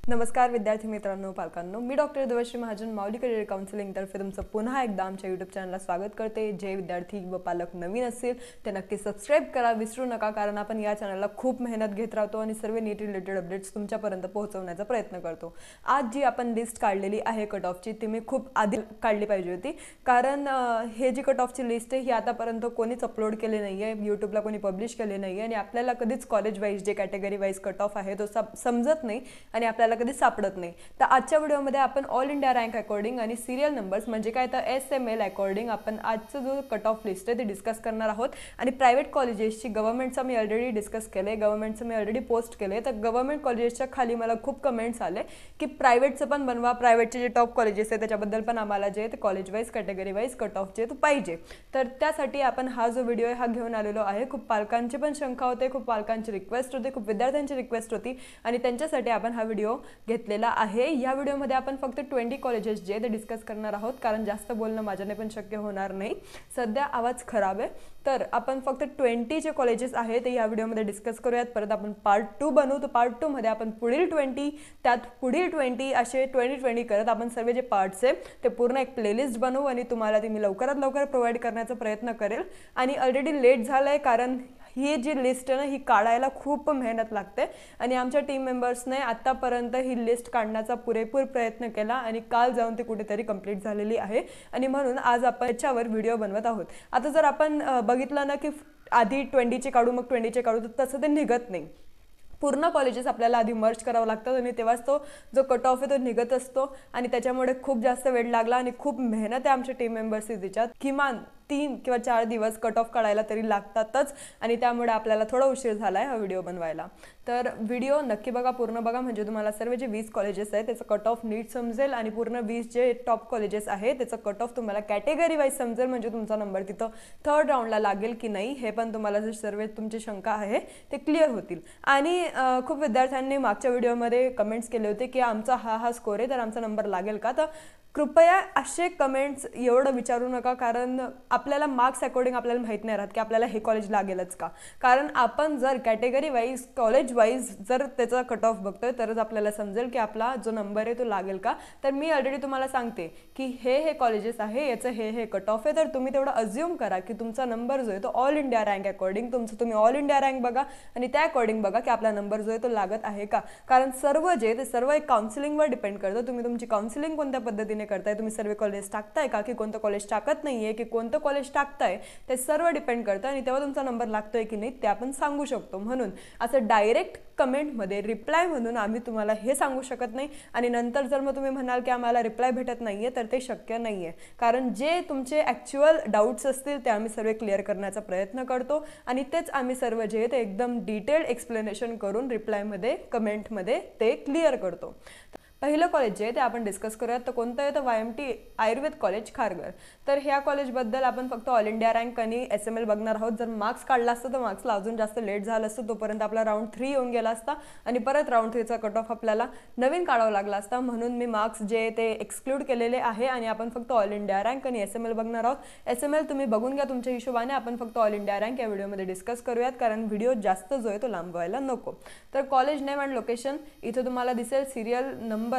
नमस्कार विद्यार्थी मित्रांनो, पालकांनो, मी डॉक्टर देवश्री महाजन माऊली करिअर काउन्सिलिंग तर्फे तुमचं पुन्हा एकदा आमच्या यूट्यूब चॅनलला स्वागत करते। जे विद्यार्थी व पालक नवीन असतील ते नक्की सबस्क्राइब करा, विसरू नका, कारण आपण या चॅनलला खूप मेहनत घेत राहतो आणि सर्व नीट रिलेटेड अपडेट्स तुमच्यापर्यंत पोहोचवण्याचा प्रयत्न करतो। आज जी आपण लिस्ट काढलेली आहे कट ऑफची, ती मी खूप आधी काढली पाहिजे होती, कारण हे जी कट ऑफची लिस्ट आहे ही आतापर्यंत कोणीच अपलोड केली नाही आहे, यूट्यूबला कोणी पब्लिश केली नाही आहे आणि आपल्याला कधीच कॉलेज वाईज जे कॅटेगरी वाईज कट ऑफ आहे तो समजत नाही आणि आपल्याला कधी सापडत नाही। तर आजच्या व्हिडिओमध्ये आपण ऑल इंडिया रँक अकॉर्डिंग आणि सिरियल नंबर्स म्हणजे काय तर SML अकॉर्डिंग आपण आजचं जो कट ऑफ लिस्ट आहे ते डिस्कस करणार आहोत। आणि प्रायव्हेट कॉलेजेसची गव्हर्नमेंटचा मी ऑलरेडी डिस्कस केले, गव्हर्नमेंटचं मी ऑलरेडी पोस्ट केले। तर गव्हर्नमेंट कॉलेजेसच्या खाली मला खूप कमेंट्स आले की प्रायव्हेटचं पण बनवा, प्रायव्हेटचे जे टॉप कॉलेजेस आहेत त्याच्याबद्दल पण आम्हाला जे ते college wise category wise cut off जे तो पाहिजे। तर त्यासाठी आपण हा जो व्हिडिओ आहे हा घेऊन आलेलो आहे। खूप पालकांची पण शंका होते, खूप पालकांची रिक्वेस्ट होती, खूप विद्यार्थ्यांची रिक्वेस्ट होती आणि त्यांच्यासाठी आपण हा व्हिडिओ घेतलेला आहे। या व्हिडिओमध्ये आपण फक्त 20 कॉलेजेस जे ते डिस्कस करणार आहोत, कारण जास्त बोलणं माझ्याने पण शक्य होणार नाही, सध्या आवाज खराब आहे। तर आपण फक्त 20 जे कॉलेजेस आहेत ते या व्हिडिओमध्ये डिस्कस करूयात। परत आपण पार्ट 2 बनवू, तर पार्ट 2 मध्ये आपण पुढील 20 त्यात पुढील 20 असे 20 करत आपण सर्व जे पार्ट्स आहे ते पूर्ण एक प्लेलिस्ट बनवू आणि तुम्हाला ती मी लवकरात लवकर प्रोव्हाइड करण्याचा प्रयत्न करेल। आणि ऑलरेडी लेट झालंय, कारण ही जी लिस्ट आहे ना ही काढायला खूप मेहनत लागते आणि आमच्या टीम मेंबर्सने आतापर्यंत ही लिस्ट काढण्याचा पुरेपूर प्रयत्न केला आणि काल जाऊन ती कुठेतरी कंप्लीट झालेली आहे आणि म्हणून आज आपण याच्यावर व्हिडिओ बनवत आहोत। आता जर आपण बघितलं ना की आधी 20चे काढू मग 20चे काढू, तर तसं ते निघत नाही। पूर्ण कॉलेजेस आपल्याला आधी मर्ज करावं लागतात आणि तेव्हाच तो जो कट ऑफ आहे तो निघत असतो आणि त्याच्यामुळे खूप जास्त वेळ लागला आणि खूप मेहनत आहे आमच्या टीम मेंबर्सची तिच्यात। किमान 3 किंवा 4 दिवस कट ऑफ काढायला तरी लागतातच आणि त्यामुळे आपल्याला थोडा उशीर झाला आहे हा व्हिडिओ बनवायला। तर व्हिडिओ नक्की बघा, पूर्ण बघा, म्हणजे तुम्हाला सर्व जे 20 कॉलेजेस आहेत त्याचं कट ऑफ नीट समजेल आणि पूर्ण 20 जे टॉप कॉलेजेस आहे त्याचं कट ऑफ तुम्हाला कॅटेगरी वाईज समजेल, म्हणजे तुमचा नंबर तिथं थर्ड राऊंडला लागेल की नाही हे पण तुम्हाला जे सर्व तुमची शंका आहे ते क्लिअर होतील। आणि खूप विद्यार्थ्यांनी मागच्या व्हिडिओमध्ये कमेंट्स केले होते की आमचा हा स्कोर आहे तर आमचा नंबर लागेल का, तर कृपया असे कमेंट्स एवढं विचारू नका, कारण आपल्याला मार्क्स अकॉर्डिंग आपल्याला माहीत नाही राहत की आपल्याला हे कॉलेज लागेलच का। कारण आपण जर कॅटेगरी वाईज कॉलेज वाईज जर त्याचा कट ऑफ बघतोय तरच आपल्याला समजेल की आपला जो नंबर आहे तो लागेल का। तर मी ऑलरेडी तुम्हाला सांगते की हे कॉलेजेस आहे, याचं हे कट ऑफ आहे, तर तुम्ही तेवढं अज्युम करा की तुमचा नंबर जो आहे तो ऑल इंडिया रँक अकॉर्डिंग तुम्ही ऑल इंडिया रँक बघा आणि त्या अकॉर्डिंग बघा की आपला नंबर जो आहे तो लागत आहे का। कारण सर्व जे ते सर्व एक काउन्सिलिंगवर डिपेंड करतं, तुम्ही तुमची काउन्सिलिंग कोणत्या पद्धतीने करताय, तुम्ही सर्व कॉलेज टाकताय का की कोणतं कॉलेज टाकत नाहीये की कोणतं कॉलेज टाकताय, ते सर्व डिपेंड करतं आणि तेव्हा तुमचा नंबर लागतोय की नाही ते आपण सांगू शकतो। म्हणून असं डायरेक्ट कमेंटमध्ये रिप्लाय म्हणून आम्ही तुम्हाला हे सांगू शकत नाही आणि नंतर जर मग तुम्ही म्हणाल की आम्हाला रिप्लाय भेटत नाहीये तर ते शक्य नाहीये, कारण जे तुमचे ॲक्च्युअल डाऊट्स असतील ते आम्ही सर्व क्लिअर करण्याचा प्रयत्न करतो आणि तेच आम्ही सर्व जे ते एकदम डिटेल्ड एक्सप्लेनेशन करून रिप्लायमध्ये कमेंटमध्ये ते क्लिअर करतो। पहिलं कॉलेज जे आहे ते आपण डिस्कस करूयात, तर कोणतं आहे तर YMT आयुर्वेद कॉलेज खारघर। तर ह्या कॉलेजबद्दल आपण फक्त ऑल इंडिया रँक आणि SML बघणार आहोत। जर मार्क्स काढला असतं तर मार्क्सला अजून जास्त लेट झालं असतं, तोपर्यंत आपला राऊंड 3 येऊन गेला असता आणि परत राऊंड 3चा कट ऑफ आपल्याला नवीन काढावा लागला असता, म्हणून मी मार्क्स जे ते एक्सक्लूड केलेले आहे आणि आपण फक्त ऑल इंडिया रँक आणि SML बघणार आहोत। SML तुम्ही बघून घ्या तुमच्या हिशोबाने, आपण फक्त ऑल इंडिया रँक या व्हिडिओमध्ये डिस्कस करूयात, कारण व्हिडिओ जास्त जो आहे तो लांबवायला नको। तर कॉलेज नेम अँड लोकेशन इथं तुम्हाला दिसेल, सिरियल नंबर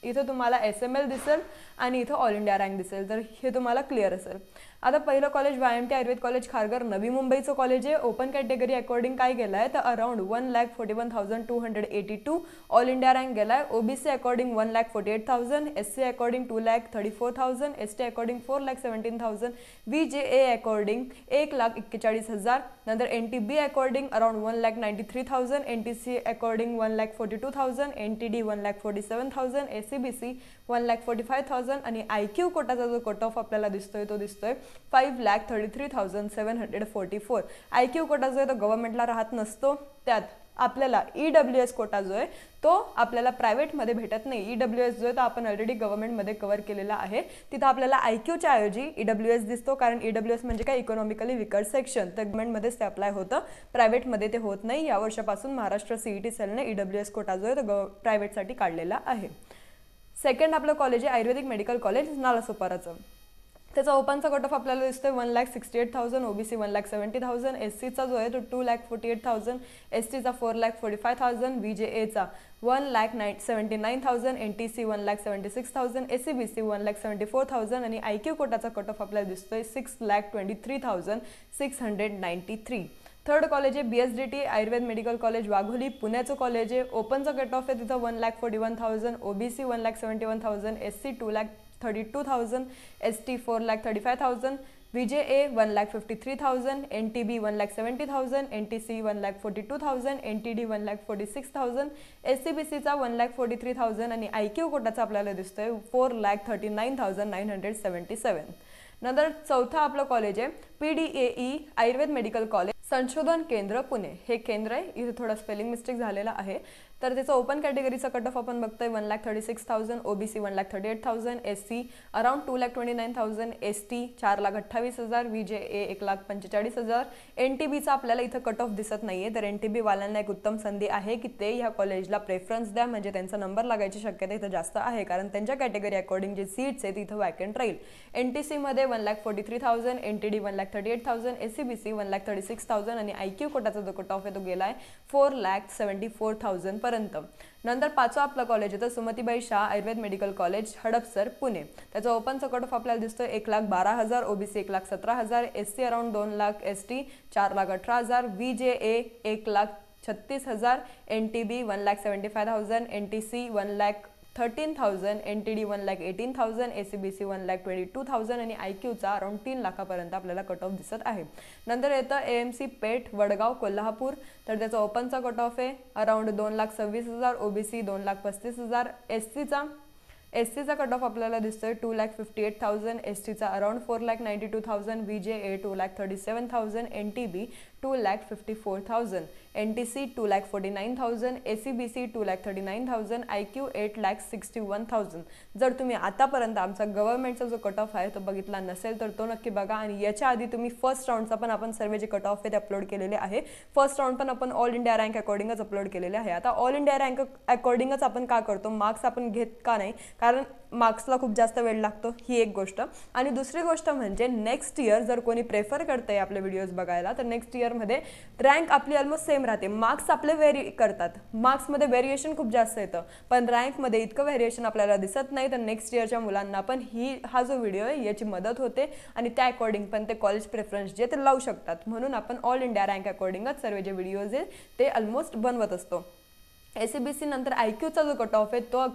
इथं तुम्हाला SML दिसेल आणि इथं ऑल इंडिया रँक दिसेल, तर हे तुम्हाला क्लिअर असेल। आता पहिलं college YMT Ayurveda college Kharghar नवी मुंबईचं कॉलेज आहे। ओपन कॅटेगरी अकॉर्डिंग काय गेलं आहे तर अराउंड 1,41,282 ऑल इंडिया रँक गेला आहे। OBC according 1,48,000, SC according 2,34,000, ST according 4,17,000, VJA according 1,41,000, नंतर NTB according around 1,93,000, NTC according 1,42,000, NTD 1,47,000, SCBC 1,45,000 आणि IQ कोटाचा जो कट ऑफ आपल्याला दिसतोय तो दिसतोय 5,33,744। IQ कोटा जो आहे तो गव्हर्नमेंटला राहत नसतो, त्यात आपल्याला EWS कोटा जो आहे तो आपल्याला प्रायव्हेटमध्ये भेटत नाही। EWS जो आहे तो आपण ऑलरेडी गव्हर्नमेंटमध्ये कव्हर केलेला आहे, तिथं आपल्याला IQच्या ऐवजी EWS दिसतो, कारण EWS म्हणजे काय इकॉनॉमिकली विकर सेक्शन, तर गव्हर्नमेंटमध्येच ते अप्लाय होतं, प्रायव्हेटमध्ये ते होत नाही। या वर्षापासून महाराष्ट्र CET सेलने EWS कोटा जो आहे तो प्रायव्हेटसाठी काढलेला आहे। सेकंड आपलं कॉलेज आहे आयुर्वेदिक मेडिकल कॉलेज नालासोपाराचं। त्याचा ओपनचा कट ऑफ आपल्याला दिसतोय 1,68,000, ओबीसी 1,70,000, एससीचा जो आहे तो 2,48,000, एसटीचा 4,45,000, VJAचा 1,79,000, NTC 1,76,000, ACBC 1,74,000 आणि IQ कोटाचा कट ऑफ आपल्याला दिसतोय 6,23,693. थर्ड कॉलेज आहे BSDT Ayurveda medical college Wagholi, पुण्याचं कॉलेज आहे. ओपनचा कट ऑफ आहे तिथं 1,41,000, OBC 1,71,000, SC 2,32,000, ST 4,35,000, VJA 1,53,000, NTB 1,70,000, NTC 1,42,000, NTD 1,46,000, SCBCचा 1,43,000 आणि IQ कोटाचा आपल्याला दिसतोय 4,39,977. नंतर चौथा आपलं कॉलेज आहे PDAE आयुर्वेद मेडिकल कॉलेज संशोधन केंद्र पुणे. हे केंद्र आहे, इथे थोडा स्पेलिंग मिस्टेक झालेला आहे. तर त्याचा ओपन कॅटेगरीचा कट ऑफ आपण बघतोय 1,36,000, OBC 1,38,000, SC around 2,29,000, ST 4,28,000, VJA 1,45,000. NTBचा आपल्याला इथं कट ऑफ दिसत नाहीये, तर NTB वाल्यांना एक उत्तम संधी आहे की ते ह्या कॉलेजला प्रेफरन्स द्या, म्हणजे त्यांचा नंबर लागायची शक्यता इथं जास्त आहे, कारण त्यांच्या कॅटेगरी अकॉर्डिंग जे सीट्स आहेत इथं वॅकंट राहील. NTC मध्ये 1,43,000, NTD 1,38,000, ACBC 1,36,000 आणि IQ कोटाचा जो कट ऑफ आहे तो गेलाय 4,74,000 पर्यंत. नंतर पाचवा आपला कॉलेज आहे सुमतीबाई शाह आयुर्वेद मेडिकल कॉलेज हडपसर पुणे. त्याचा ओपनचा कट ऑफ आपल्याला दिसतोय 1,12,000, OBC 1,17,000, SC around 2,00,000, ST 4,18,000, VJA 1,36,000, NTB 1,75,000, NTC 1,13,000, NTD 1,18,000, ACBC 1,22,000 आणि IQचा अराउंड 3,00,000 पर्यंत आपल्याला कट ऑफ दिसत आहे. नंतर येतं AMC पेठ वडगाव कोल्हापूर. तर त्याचा ओपनचा कट ऑफ आहे अराउंड 2,26,000, ओबीसी 2,35,000, SCचा कट ऑफ आपल्याला दिसतोय 2,58,000, STचा around 4,92,000, VJA 2,37,000, NTB 2,54,000, NTC 2,49,000, ACBC 2,39,000, IQ 8,61,000. जर तुम्ही आतापर्यंत आमचा गव्हर्नमेंटचा जो कट ऑफ आहे तो बघितला नसेल तर तो नक्की बघा. आणि याच्या आधी तुम्ही फर्स्ट राऊंडचा पण आपण सर्वे जे कट ऑफ आहे ते अपलोड केलेले आहे. फर्स्ट राऊंड पण आपण ऑल इंडिया रँक अकॉर्डिंगच अपलोड केलेले आहे. आता ऑल इंडिया रँक अकॉर्डिंगच आपण का करतो, मार्क्स आपण घेत का नाही, कारण मार्क्सला खूप जास्त वेळ लागतो, ही एक गोष्ट. आणि दुसरी गोष्ट म्हणजे नेक्स्ट इयर जर कोणी प्रेफर करतंय आपले व्हिडिओज बघायला तर नेक्स्ट इयरमध्ये रँक आपली ऑलमोस्ट सेम राहते. मार्क्स आपले व्हेरी करतात, मार्क्समध्ये व्हेरिएशन खूप जास्त येतं, पण रँकमध्ये इतकं व्हेरिएशन आपल्याला दिसत नाही. तर नेक्स्ट इयरच्या मुलांना पण हा जो व्हिडिओ आहे याची मदत होते आणि त्या अकॉर्डिंग पण ते कॉलेज प्रेफरन्स जे ते लावू शकतात. म्हणून आपण ऑल इंडिया रँक अकॉर्डिंगच सर्व जे व्हिडिओज आहेत ते ऑलमोस्ट बनवत असतो. ACBC नंतर IQचा जो कट ऑफ आहे तो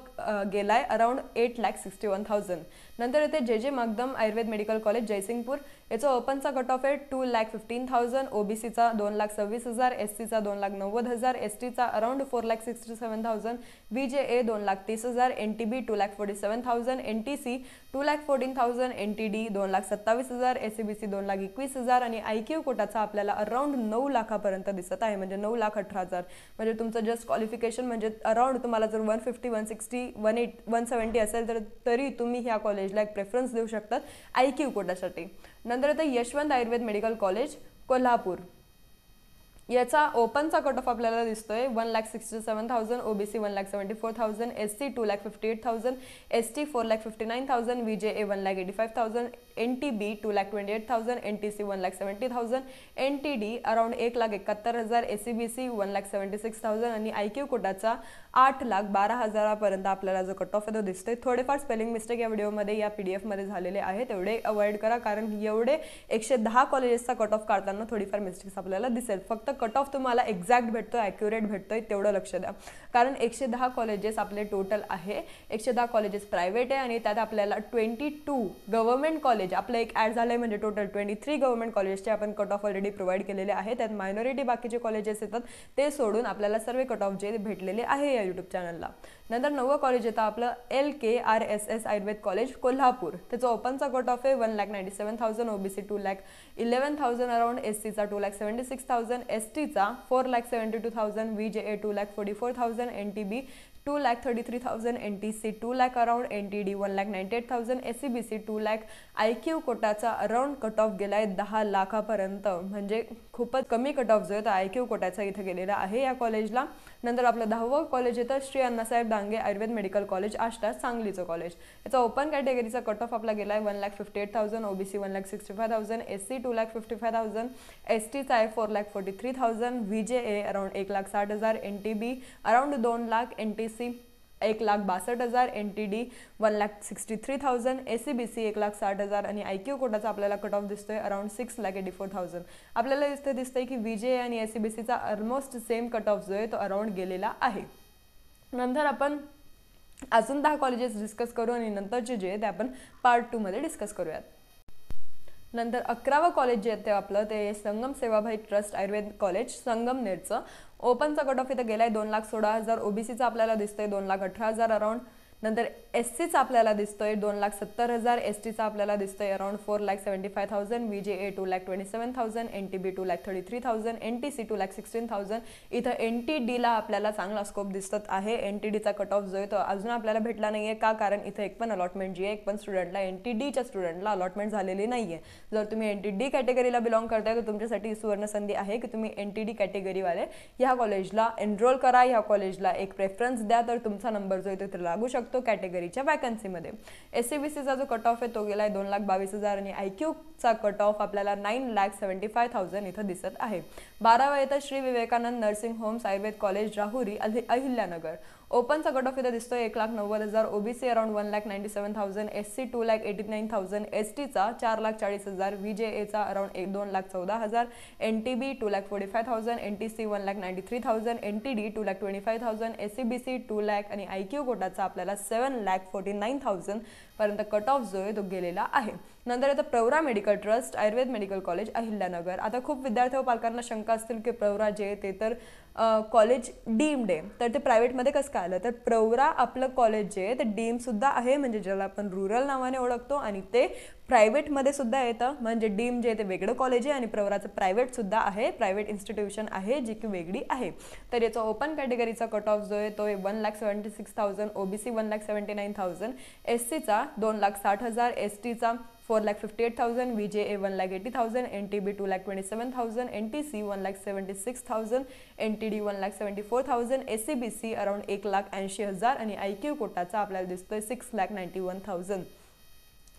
गेलाय अराउंड 8,61,000. नंतर येते JJ Magdum Ayurved medical college Jaysingpur. याचा ओपनचा कट ऑफ आहे 2,15,000, ओबीसीचा 2,26,000, SCचा 2,90,000, STचा around 4,67,000, VJA 2,30,000, NTB 2,47,000, NTC 2,14,000, NTD 2,27,000, ACBC 2,21,000 आणि IQ कोटाचा आपल्याला अराउंड 9,00,000 पर्यंत दिसत आहे, म्हणजे 9,18,000. म्हणजे तुमचं जस्ट क्वालिफिकेशन म्हणजे अराउंड तुम्हाला जर 150, 160, 170 असेल तर तरी तुम्ही ह्या कॉलेजला एक प्रेफरन्स देऊ शकतात IQ कोटासाठी. नंतर येतं यशवंत आयुर्वेद मेडिकल कॉलेज कोल्हापूर. याचा ओपनचा कट ऑफ आपल्याला दिसतोय 1,67,000, OBC 1,74,000, SC 2,58,000, ST 4,59,000, VJA 1,85,000, NTB 2,28,000, NTC 1,70,000, NTD around 1,71,000, ACBC 1,76,000 आणि IQ कोटाचा 8,12,000 पर्यंत आपल्याला जो कट ऑफ आहे तो दिसतोय. थोडेफार स्पेलिंग मिस्टेक या व्हिडिओमध्ये या PDF मध्ये झालेले आहे, तेवढे अवॉइड करा, कारण एवढे 110 कॉलेजेसचा कट ऑफ काढताना थोडीफार मिस्टेक्स आपल्याला दिसेल. फक्त कट ऑफ तुम्हाला एक्झॅक्ट भेटतोय, ॲक्युरेट भेटतोय तेवढं लक्ष द्या, कारण 110 कॉलेजेस आपले टोटल आहे. 110 कॉलेजेस प्रायव्हेट आहे आणि त्यात आपल्याला 22 गव्हर्नमेंट कॉलेज आपलं एक ॲड झालंय, म्हणजे टोटल 23 गव्हर्नमेंट कॉलेजचे आपण कट ऑफ ऑलरेडी प्रोव्हाइड केलेले आहे. त्यात मायनॉरिटी बाकीचे कॉलेजेस येतात, ते सोडून आपल्याला सर्व कट ऑफ जे भेटलेले आहे या यूट्यूब चॅनलला. नंतर नवं कॉलेज येतं आपलं LKRSS आयुर्वेद कॉलेज कोल्हापूर. त्याचा ओपनचा कट ऑफ आहे 1,97,000, ओबीसी 2,11,000 अराउंड, SCचा 2,76,000, STचा 4,72,000, VJA 2,44,000, NTB 2,33,000, NTC 2 lakh around, NTD 1,98,000, SCBC 2 lakh. IQ कोटाचा अराउंड कट ऑफ गेलाय 10 लाखापर्यंत, म्हणजे खूपच कमी कट ऑफ जो आहे तो IQ कोटाचा इथे गेलेला आहे या कॉलेजला. नंतर आपलं 10वं कॉलेज येतं श्री अण्णासाहेब डांगे आयुर्वेद मेडिकल कॉलेज आष्टा, सांगलीचं कॉलेज. याचा ओपन कॅटेगरीचा कट ऑफ आपला गेलाय 1,58,000, OBC 1,65,000, SC 2,55,000, STचा आहे 4,43,000, VJA around 1,60,000, NTB around 2 lakh, NTC 1,62,000, NTD 1,63,000, SCBC 1,60,000 आणि IQ कोटाचा आपल्याला कट ऑफ दिसतोय अराउंड 6,84,000. आपल्याला दिसतंय की VJA आणि SCBCचा ऑलमोस्ट सेम कट ऑफ जो आहे तो अराउंड गेलेला आहे. नंतर आपण अजून 10 कॉलेजेस डिस्कस करू आणि नंतरचे जे आहे ते आपण पार्ट 2 मध्ये डिस्कस करूयात. नंतर 11वं कॉलेज जे आहे ते आपलं ते संगम सेवाभावी ट्रस्ट आयुर्वेद कॉलेज संगमनेरचं. ओपनचा कट ऑफ इथं गेलाय 2,16,000, OBCचा आपल्याला दिसतोय 2,18,000 अराउंड. नंतर SCचा आपल्याला दिसतोय 2,70,000, STचा आपल्याला दिसतोय अराउंड 4,75,000, VJA 2,27,000, NTB 2,33,000, NTC 2,16,000. इथं NTDला आपल्याला चांगला स्कोप दिसत आहे. NTDचा कट ऑफ जो आहे तो अजून आपल्याला भेटला नाहीये का, कारण इथं एक पण अलॉटमेंट जी आहे एक पण स्टुडंटला NTDच्या स्टुडंटला अलॉटमेंट झालेली नाहीये. जर तुम्ही NTD कॅटेगरीला बिलॉंग करताय तर तुमच्यासाठी सुवर्ण संधी आहे की तुम्ही NTD कॅटेगरीवाले ह्या कॉलेजला एनरोल करा, ह्या कॉलेजला एक प्रेफरन्स द्या, तर तुमचा नंबर जो आहे तो लागू शकतो कॅटेगरीच्या वॅकन्सीमध्ये. SCBCचा जो कट ऑफ आहे तो गेलाय 2,22,000 आणि IQचा कट ऑफ आपल्याला 9,75,000 इथं दिसत आहे. 12वा येतं Shri Vivekanand nursing homes Ayurved college Rahuri Ahilyanagar. ओपनचा कट ऑफ इथं दिसतोय 1,90,000, OBC अराउंड 1,97,000, SC 2,89,000, STचा 4,40,000, VJAचा around 2,14,000, NTB 2,45,000, NTC 1,93,000, NTD 2,25,000, SCBC 2 lakh आणि IQ कोटाचा आपल्याला 7,49,000 पर्यंत कट ऑफ जो आहे तो गेलेला आहे. नंतर येतं Pravara medical trust Ayurveda medical college Ahilyanagar. आता खूप विद्यार्थी व पालकांना शंका असतील की प्रवरा जे ते तर कॉलेज डीम्ड आहे, तर ते प्रायव्हेटमध्ये कसं काय आलं. तर प्रवरा आपलं कॉलेज जे आहे ते डीम सुद्धा आहे, म्हणजे ज्याला आपण रुरल नावाने ओळखतो, आणि ते प्रायव्हेटमध्ये सुद्धा येतं. म्हणजे डीम जे ते वेगळं कॉलेज आहे आणि प्रवराचं प्रायव्हेट सुद्धा आहे, प्रायव्हेट इन्स्टिट्यूशन आहे जी की वेगळी आहे. तर याचा ओपन कॅटेगरीचा कट ऑफ जो आहे तो 1,76,000, OBC 1,79,000, SCचा 2,60,000, STचा 4,58,000, VJA 1,80,000, NTB 2,27,000, NTC 1,76,000, NTD 1,74,000, SCBC around 1,80,000 आणि IQ कोटाचा आपल्याला दिसतोय 6,91,000.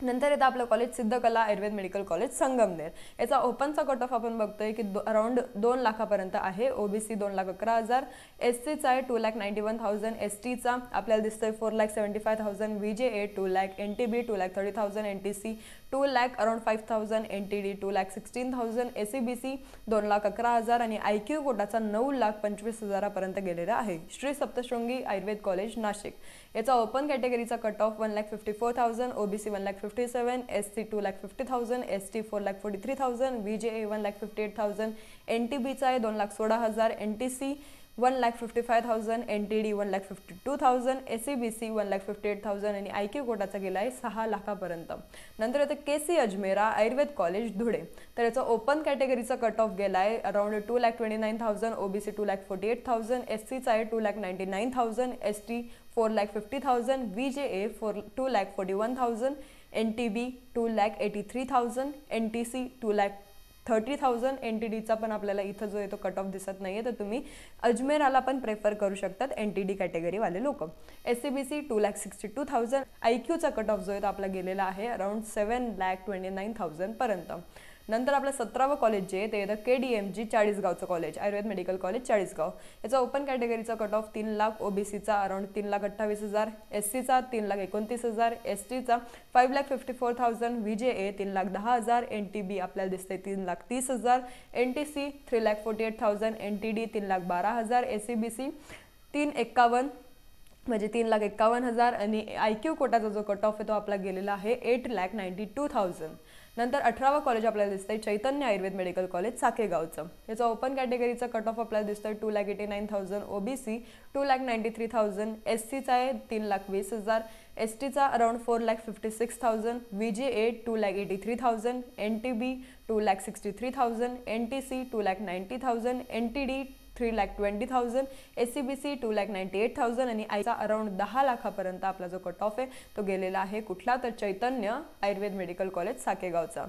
नंतर येतं आपलं college Siddhakala Ayurveda medical college Sangamner. याचा ओपनचा कट ऑफ आपण बघतोय की अराउंड 2 लाखापर्यंत आहे. OBC 2,11,000, SCचा आहे 2,91,000, STचा आपल्याला दिसतोय 4,75,000, VJA 2 lakh, NTB 2,30,000, NTC 2 lakh around 5,000, NTD 2,16,000, SCBC 2,11,000 आणि IQ कोटाचा 9,25,000 पर्यंत गेलेला आहे. श्री सप्तशृंगी आयुर्वेद कॉलेज नाशिक. याचा ओपन कॅटेगरीचा cut off 1,54,000, OBC 1,57,000, SC 2,50,000, ST 4,43,000, VJA 1,58,000, NTBचा आहे 2,16,000, NTC 1,55,000, NTD 1,52,000, SCBC 1,58,000 आणि IQ कोटाचा गेला आहे 6 लाखापर्यंत. नंतर येतं KC अजमेरा आयुर्वेद कॉलेज धुळे. तर याचा ओपन कॅटेगरीचा कट ऑफ गेला आहे अराउंड 2,29,000, OBC 2,48,000, SCचा आहे 2,99,000, ST 4,50,000, VJA 2,41,000, NTB 2,83,000, NTC 2,30,000, NTDचा पण आपल्याला इथं जो आहे तो कट ऑफ दिसत नाहीये, तर तुम्ही अजमेराला पण प्रेफर करू शकतात NTD कॅटेगरीवाले लोक. SCBC 2,62,000, IQचा कट ऑफ जो आहे तो आपला गेलेला आहे अराउंड 7,29,000 पर्यंत. नंतर आपलं 17वं कॉलेज जे ते येतं KDMG चाळीसगावचं college Ayurved medical college Chalisgaon. याचा ओपन कॅटेगरीचा कट ऑफ 3 लाख, OBCचा अराउंड 3,28,000, SCचा 3,29,000, STचा 5,54,000, VJA 3,10,000, NTB आपल्याला दिसते 3,30,000, NTC 3,48,000, NTD 3,12,000, SCBC 3,51,000 म्हणजे 3,51,000 आणि IQ कोटाचा जो कट ऑफ आहे तो आपला गेलेला आहे 8,92,000. नंतर 18वं कॉलेज आपल्याला दिसतंय चैतन्य आयुर्वेद मेडिकल कॉलेज साकेगावचं. याचा ओपन कॅटेगरीचा कट ऑफ आपल्याला दिसतोय 2,89,000, OBC 2,93,000, SCचा आहे 3,20,000, STचा around 4,56,000, VJA 2,83,000, NTB 2,63,000, NTC 2,90,000, NTD 3,20,000, SCBC 2,98,000 आणि आयचा अराउंड 10 लाखापर्यंत आपला जो कट ऑफ आहे तो गेलेला आहे कुठला तर चैतन्य आयुर्वेद मेडिकल कॉलेज साकेगावचा।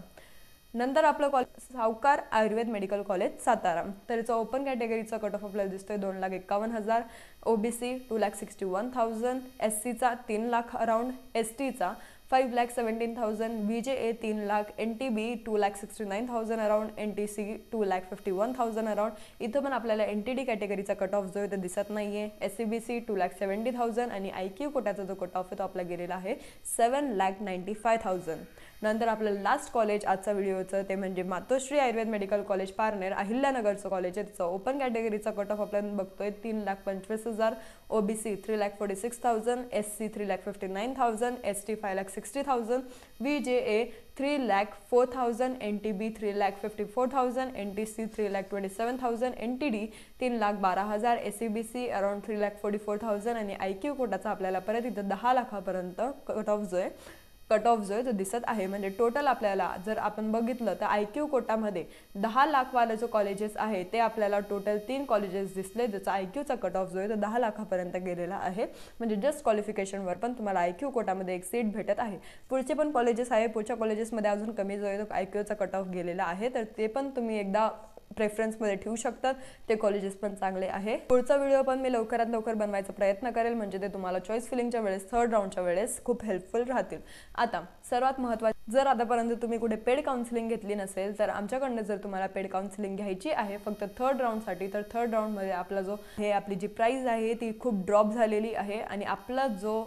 नंतर आपलं कॉलेज सावकार आयुर्वेद मेडिकल कॉलेज सातारा, तर याचा ओपन कॅटेगरीचा कट ऑफ आपल्याला दिसतोय 2,51,000, OBC 2,61,000, SCचा 3 लाख अराउंड, STचा 5,17,000, VJA 3 lakh, NTB 2,69,000 around, NTC 2,51,000 around. इथं पण आपल्याला NTD कॅटेगरीचा कट ऑफ जो आहे तो दिसत नाहीये। SCBC 2,70,000 आणि IQ कोटाचा जो कट ऑफ आहे तो आपला गेलेला आहे 7,95,000। नंतर आपलं लास्ट कॉलेज आजचा व्हिडिओचं ते म्हणजे मातोश्री आयुर्वेद मेडिकल कॉलेज पारनेर अहिल्यानगरचं कॉलेज आहे। त्याचं ओपन कॅटेगरीचा कट ऑफ आपण बघतोय 3,25,000, OBC 3,46,000, SC 3,59,000, ST 5,60,000, VJA 3,04,000, NTB 3,54,000, NTC 3,27,000, NTD 3,12,000, SCBC around 3,44,000 आणि IQ कोटाचा आपल्याला परत इथं 10 लाखापर्यंत कट ऑफ जो आहे तो दिसत आहे। म्हणजे टोटल आपल्याला जर आपण बघितलं तर IQ कोटामध्ये 10 लाख वाले जो कॉलेजेस आहे ते आपल्याला टोटल 3 कॉलेजेस दिसले, ज्याचा IQचा कट ऑफ जो आहे तो 10 लाखापर्यंत गेलेला आहे। म्हणजे जस्ट क्वालिफिकेशनवर पण तुम्हाला IQ कोटामध्ये एक सीट भेटत आहे। पुढचे पण कॉलेजेस आहे, पुढच्या कॉलेजेसमध्ये अजून कमी जो आहे तो IQचा कट ऑफ गेलेला आहे, तर ते पण तुम्ही एकदा प्रेफरन्समध्ये ठेवू शकतात, ते कॉलेजेस पण चांगले आहे। पुढचा व्हिडिओ पण मी लवकरात लवकर बनवायचा प्रयत्न करेल, म्हणजे ते तुम्हाला चॉईस फिलिंगच्या वेळेस थर्ड राऊंडच्या वेळेस खूप हेल्पफुल राहतील। आता सर्वात महत्त्वाचं, जर आतापर्यंत तुम्ही कुठे पेड काउन्सिलिंग घेतली नसेल तर आमच्याकडनं जर तुम्हाला पेड काउन्सिलिंग घ्यायची आहे फक्त थर्ड राऊंडसाठी, तर थर्ड राऊंडमध्ये आपला जो हे आपली जी प्राइस आहे ती खूप ड्रॉप झालेली आहे आणि आपला जो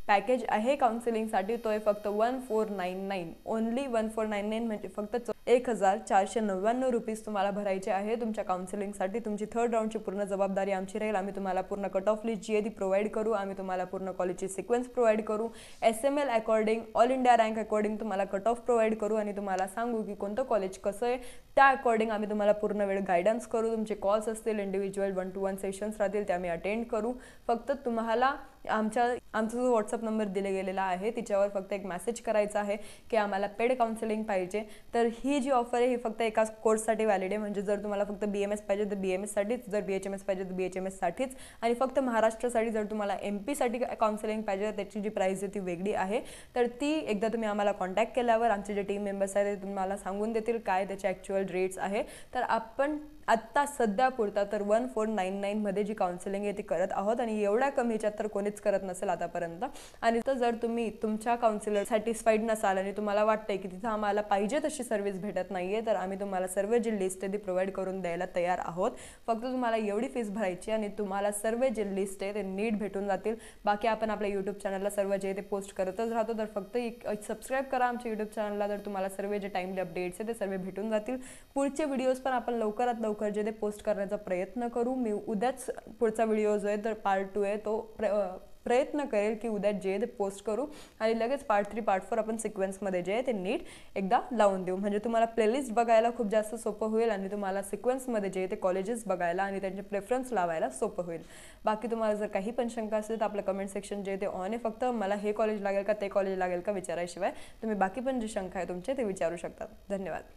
पॅकेज आहे काउन्सिलिंगसाठी तो आहे फक्त 1499, ओनली 1499, म्हणजे फक्त 1,499 रुपीज तुम्हाला भरायचे आहे तुमच्या काउन्सिलिंगसाठी। तुमची थर्ड राऊंडची पूर्ण जबाबदारी आमची राहील। आम्ही तुम्हाला पूर्ण कट ऑफ लिस्ट जी आहे ती प्रोव्हाइड करू, आम्ही तुम्हाला पूर्ण कॉलेजची सिक्वेन्स प्रोव्हाइड करू, SML according all India rank according तुम्हाला कट ऑफ प्रोव्हाइड करू आणि तुम्हाला सांगू की कोणतं कॉलेज कसं आहे त्या अकॉर्डिंग आम्ही तुम्हाला पूर्ण वेळ गायडन्स करू। तुमचे कॉल्स असतील, इंडिव्हिज्युअल 1-to-1 सेशन्स राहतील, ते आम्ही अटेंड करू। फक्त तुम्हाला आमचा जो व्हॉट्सअप नंबर दिले गेलेला आहे तिच्यावर फक्त एक मेसेज करायचा आहे की आम्हाला पेड काउन्सिलिंग पाहिजे। तर ही जी ऑफर आहे ही फक्त एका कोर्ससाठी व्हॅलिड आहे, म्हणजे जर तुम्हाला फक्त BMS पाहिजे तर BMS साठीच, जर BHMS पाहिजे तर BHMS साठीच, आणि फक्त महाराष्ट्रासाठी जर तुम्हाला MP साठी काउन्सिलिंग पाहिजे तर त्याची जी प्राइस आहे ती वेगळी आहे। तर ती एकदा तुम्ही आम्हाला कॉन्टॅक्ट केल्यावर आमचे जे टीम मेंबर्स आहेत ते तुम्हाला सांगून देतील काय त्याचे ॲक्च्युअल रेट्स आहे। तर आपण आत्ता सध्या पुरता तर 1499 मध्ये जी काउन्सिलिंग आहे ती करत आहोत आणि एवढ्या कमी ह्याच्यात तर कोणीच करत नसेल आतापर्यंत। आणि तर जर तुम्ही तुमच्या काउन्सिलर सॅटिस्फाईड नसाल आणि तुम्हाला वाटतंय की तिथं आम्हाला पाहिजे तशी सर्व्हिस भेटत नाहीये, तर आम्ही तुम्हाला सर्व जी लिस्ट आहे ती प्रोव्हाइड करून द्यायला तयार आहोत। फक्त तुम्हाला एवढी फीस भरायची आणि तुम्हाला सर्व जे लिस्ट आहे ते नीट भेटून जातील। बाकी आपण आपल्या यूट्यूब चॅनलला सर्व जे ते पोस्ट करतच राहतो, तर फक्त सबस्क्राईब करा आमच्या यूट्यूब चॅनलला, तर तुम्हाला सर्व जे टाइमली अपडेट्स आहे ते सर्व भेटून जातील। पुढचे व्हिडिओज पण आपण लवकरात लवकर जे ते पोस्ट करण्याचा प्रयत्न करू। मी उद्याच पुढचा व्हिडिओ जो आहे तर पार्ट 2 आहे तो प्रयत्न करेल की उद्या जे ते पोस्ट करू आणि लगेच पार्ट 3 पार्ट 4 आपण सिक्वेन्समध्ये जे आहे ते नीट एकदा लावून देऊ, म्हणजे तुम्हाला प्लेलिस्ट बघायला खूप जास्त सोपं होईल आणि तुम्हाला सिक्वेन्समध्ये जे ते कॉलेजेस बघायला आणि त्यांचे प्रेफरन्स लावायला सोपं होईल। बाकी तुम्हाला जर काही पण शंका असेल तर आपलं कमेंट सेक्शन जे ते ऑन आहे, फक्त मला हे कॉलेज लागेल का ते कॉलेज लागेल का विचारायशिवाय तुम्ही बाकी पण जी शंका आहे तुमचे ते विचारू शकता। धन्यवाद।